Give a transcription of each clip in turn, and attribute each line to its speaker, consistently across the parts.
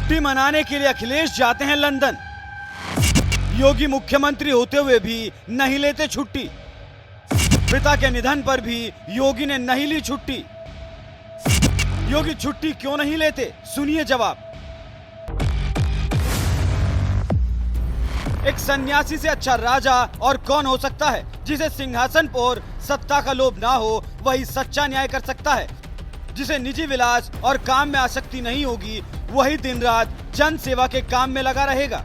Speaker 1: छुट्टी मनाने के लिए अखिलेश जाते हैं लंदन। योगी मुख्यमंत्री होते हुए भी नहीं लेते छुट्टी। पिता के निधन पर भी योगी ने नहीं ली छुट्टी। योगी छुट्टी क्यों नहीं लेते, सुनिए जवाब। एक सन्यासी से अच्छा राजा और कौन हो सकता है। जिसे सिंहासन पर सत्ता का लोभ ना हो वही सच्चा न्याय कर सकता है। जिसे निजी विलास और काम में आसक्ति नहीं होगी वही दिन रात जन सेवा के काम में लगा रहेगा।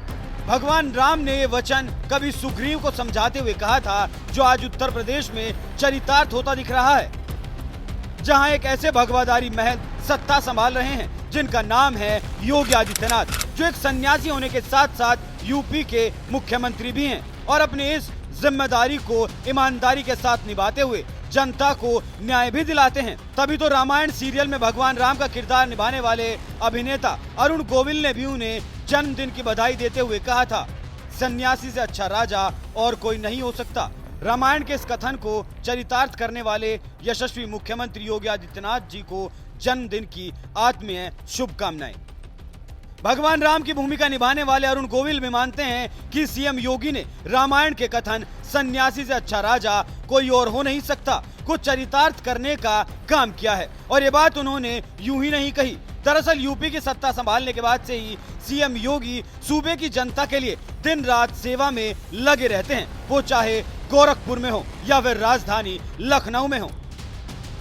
Speaker 1: भगवान राम ने ये वचन कभी सुग्रीव को समझाते हुए कहा था, जो आज उत्तर प्रदेश में चरितार्थ होता दिख रहा है। जहां एक ऐसे भगवाधारी महल सत्ता संभाल रहे हैं जिनका नाम है योगी आदित्यनाथ, जो एक सन्यासी होने के साथ साथ यूपी के मुख्यमंत्री भी हैं और अपने इस जिम्मेदारी को ईमानदारी के साथ निभाते हुए जनता को न्याय भी दिलाते हैं। तभी तो रामायण सीरियल में भगवान राम का किरदार निभाने वाले अभिनेता अरुण गोविल ने भी उन्हें जन्मदिन की बधाई देते हुए कहा था, सन्यासी से अच्छा राजा और कोई नहीं हो सकता। रामायण के इस कथन को चरितार्थ करने वाले यशस्वी मुख्यमंत्री योगी आदित्यनाथ जी को जन्मदिन की आत्मीय शुभकामनाएं। भगवान राम की भूमिका निभाने वाले अरुण गोविल भी मानते हैं कि सीएम योगी ने रामायण के कथन सन्यासी से अच्छा राजा कोई और हो नहीं सकता को चरितार्थ करने का काम किया है। और ये बात उन्होंने यूं ही नहीं कही। दरअसल यूपी की सत्ता संभालने के बाद से ही सीएम योगी सूबे की जनता के लिए दिन रात सेवा में लगे रहते हैं, वो चाहे गोरखपुर में हो या फिर राजधानी लखनऊ में हो।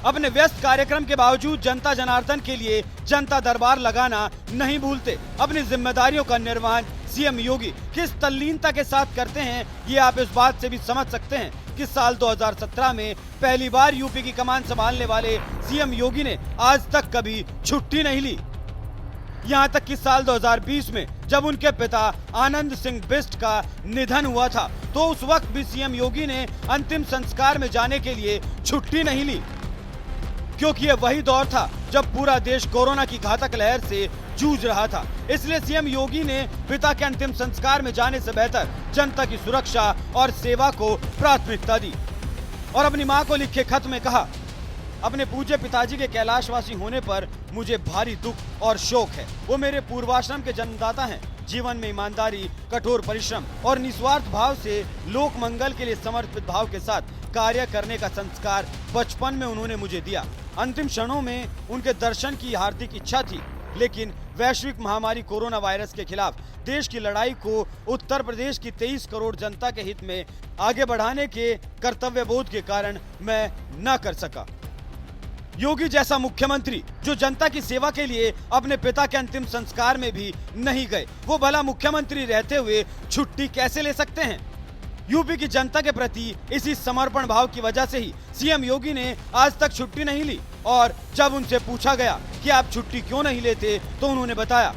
Speaker 1: अपने व्यस्त कार्यक्रम के बावजूद जनता जनार्दन के लिए जनता दरबार लगाना नहीं भूलते। अपनी जिम्मेदारियों का निर्वहन सीएम योगी किस तल्लीनता के साथ करते हैं, ये आप इस बात से भी समझ सकते हैं कि साल 2017 में पहली बार यूपी की कमान संभालने वाले सीएम योगी ने आज तक कभी छुट्टी नहीं ली। यहाँ तक कि साल 2020 में जब उनके पिता आनंद सिंह बिष्ट का निधन हुआ था तो उस वक्त भी सीएम योगी ने अंतिम संस्कार में जाने के लिए छुट्टी नहीं ली, क्योंकि यह वही दौर था जब पूरा देश कोरोना की घातक लहर से जूझ रहा था। इसलिए सीएम योगी ने पिता के अंतिम संस्कार में जाने से बेहतर जनता की सुरक्षा और सेवा को प्राथमिकता दी और अपनी मां को लिखे खत में कहा, अपने पूज्य पिताजी के कैलाशवासी होने पर मुझे भारी दुख और शोक है। वो मेरे पूर्वाश्रम के जन्मदाता हैं। जीवन में ईमानदारी, कठोर परिश्रम और निस्वार्थ भाव से लोक मंगल के लिए समर्पित भाव के साथ कार्य करने का संस्कार बचपन में उन्होंने मुझे दिया। अंतिम क्षणों में उनके दर्शन की हार्दिक इच्छा थी, लेकिन वैश्विक महामारी कोरोना वायरस के खिलाफ देश की लड़ाई को उत्तर प्रदेश की 23 करोड़ जनता के हित में आगे बढ़ाने के कर्तव्य बोध के कारण मैं न कर सका। योगी जैसा मुख्यमंत्री जो जनता की सेवा के लिए अपने पिता के अंतिम संस्कार में भी नहीं गए, वो भला मुख्यमंत्री रहते हुए छुट्टी कैसे ले सकते हैं। यूपी की जनता के प्रति इसी समर्पण भाव की वजह से ही सीएम योगी ने आज तक छुट्टी नहीं ली। और जब उनसे पूछा गया कि आप छुट्टी क्यों नहीं लेते तो उन्होंने बताया,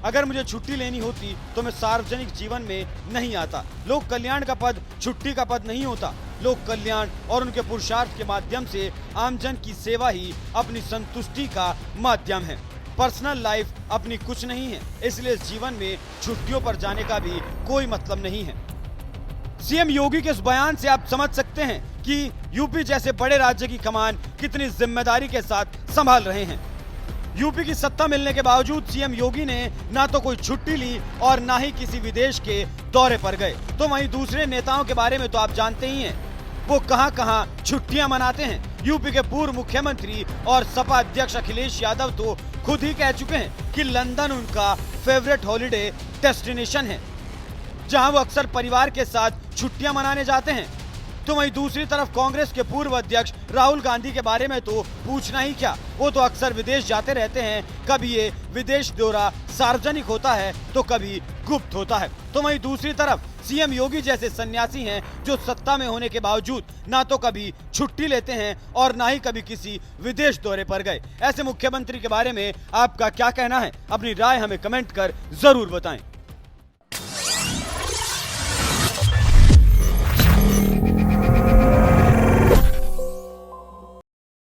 Speaker 1: अगर मुझे छुट्टी लेनी होती तो मैं सार्वजनिक जीवन में नहीं आता। लोक कल्याण का पद छुट्टी का पद नहीं होता। लोक कल्याण और उनके पुरुषार्थ के माध्यम से आमजन की सेवा ही अपनी संतुष्टि का माध्यम है। पर्सनल लाइफ अपनी कुछ नहीं है, इसलिए इस जीवन में छुट्टियों पर जाने का भी कोई मतलब नहीं है। सीएम योगी के इस बयान से आप समझ सकते हैं कि यूपी जैसे बड़े राज्य की कमान कितनी जिम्मेदारी के साथ संभाल रहे हैं। यूपी की सत्ता मिलने के बावजूद सीएम योगी ने ना तो कोई छुट्टी ली और ना ही किसी विदेश के दौरे पर गए। तो वहीं दूसरे नेताओं के बारे में तो आप जानते ही हैं, वो कहां छुट्टियां मनाते हैं। यूपी के पूर्व मुख्यमंत्री और सपा अध्यक्ष अखिलेश यादव तो खुद ही कह चुके हैं कि लंदन उनका फेवरेट हॉलिडे डेस्टिनेशन है, जहां वो अक्सर परिवार के साथ छुट्टियां मनाने जाते हैं। तो वहीं दूसरी तरफ कांग्रेस के पूर्व अध्यक्ष राहुल गांधी के बारे में तो पूछना ही क्या, वो तो अक्सर विदेश जाते रहते हैं। कभी ये विदेश दौरा सार्वजनिक होता है तो कभी गुप्त होता है। तो वहीं दूसरी तरफ सीएम योगी जैसे सन्यासी हैं जो सत्ता में होने के बावजूद ना तो कभी छुट्टी लेते हैं और ना ही कभी किसी विदेश दौरे पर गए। ऐसे मुख्यमंत्री के बारे में आपका क्या कहना है? अपनी राय हमें कमेंट कर जरूर बताएं।